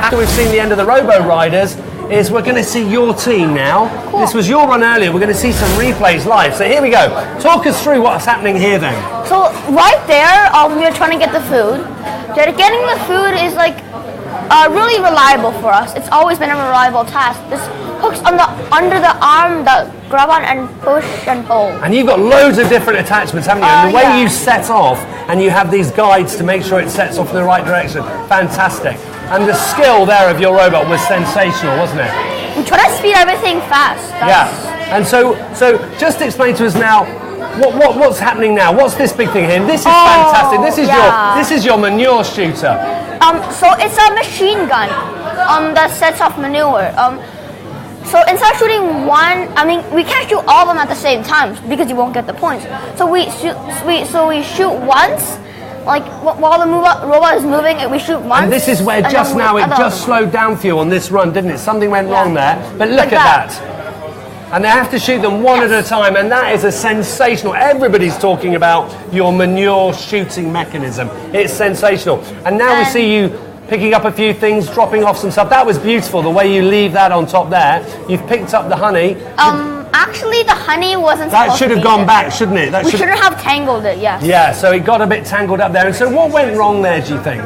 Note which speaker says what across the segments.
Speaker 1: after we've seen the end of the Robo Riders, is we're going to see your team now. Cool. This was your run earlier. We're going to see some replays live. So here we go. Talk us through what's happening here then.
Speaker 2: So right there, we're trying to get the food. Getting the food is like really reliable for us. It's always been a reliable task. This hooks under the arm that grab on and push and pull.
Speaker 1: And you've got loads of different attachments, haven't you? And the way you set off, and you have these guides to make sure it sets off in the right direction. Fantastic. And the skill there of your robot was sensational, wasn't it?
Speaker 2: We try to speed everything fast.
Speaker 1: And so just explain to us now what's happening now. What's this big thing here? This is fantastic. This is your manure shooter.
Speaker 2: So it's a machine gun that sets off manure. So instead of shooting one, we can't shoot all of them at the same time because you won't get the points. So we shoot once. Like while the robot is moving, we shoot once.
Speaker 1: And this is where just now it just slowed down for you on this run, didn't it? Something went wrong there. But look at that. And they have to shoot them one at a time, and that is a sensational. Everybody's talking about your manure shooting mechanism. It's sensational. And now we see you picking up a few things, dropping off some stuff. That was beautiful, the way you leave that on top there. You've picked up the honey.
Speaker 2: Actually, the honey wasn't
Speaker 1: That should have gone back, shouldn't it?
Speaker 2: We shouldn't have tangled it, yes.
Speaker 1: Yeah, so it got a bit tangled up there. And so what went wrong there, do you think?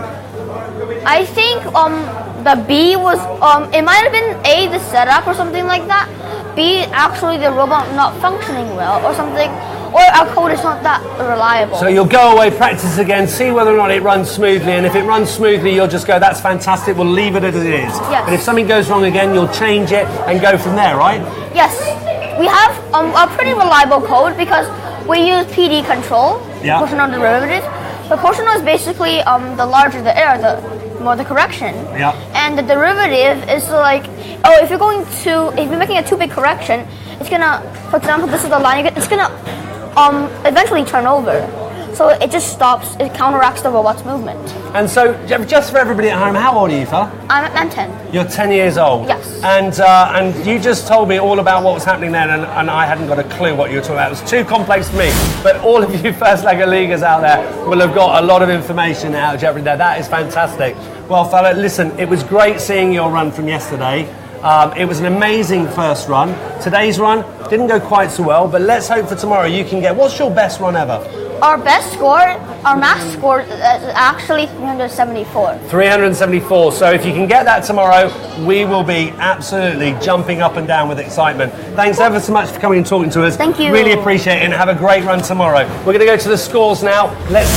Speaker 2: I think the B was, it might have been A, the setup or something like that. B, actually the robot not functioning well or something. Or our code is not that reliable.
Speaker 1: So you'll go away, practice again, see whether or not it runs smoothly, and if it runs smoothly, you'll just go, that's fantastic, we'll leave it as it is.
Speaker 2: Yes.
Speaker 1: But if something goes wrong again, you'll change it and go from there, right?
Speaker 2: Yes. We have a pretty reliable code because we use PD control, proportional derivative. Proportional is basically the larger the error, the more the correction.
Speaker 1: Yeah.
Speaker 2: And the derivative is like, if you're making a too big correction, it's gonna, for example, this is the line, it's gonna eventually turn over. So it just stops, it counteracts the robot's movement.
Speaker 1: And so, just for everybody at home, how old are you, fella?
Speaker 2: I'm 10.
Speaker 1: You're 10 years old?
Speaker 2: Yes.
Speaker 1: And you just told me all about what was happening then, and I hadn't got a clue what you were talking about. It was too complex for me. But all of you First Lego Leaguers out there will have got a lot of information out of Jeffrey there. That is fantastic. Well, fella, listen, it was great seeing your run from yesterday. It was an amazing first run. Today's run didn't go quite so well, but let's hope for tomorrow you can get... What's your best run ever?
Speaker 2: Our best score, our max score is actually 374.
Speaker 1: 374. So if you can get that tomorrow, we will be absolutely jumping up and down with excitement. Thanks ever so much for coming and talking to us.
Speaker 2: Thank you.
Speaker 1: Really appreciate it, and have a great run tomorrow. We're going to go to the scores now. Let's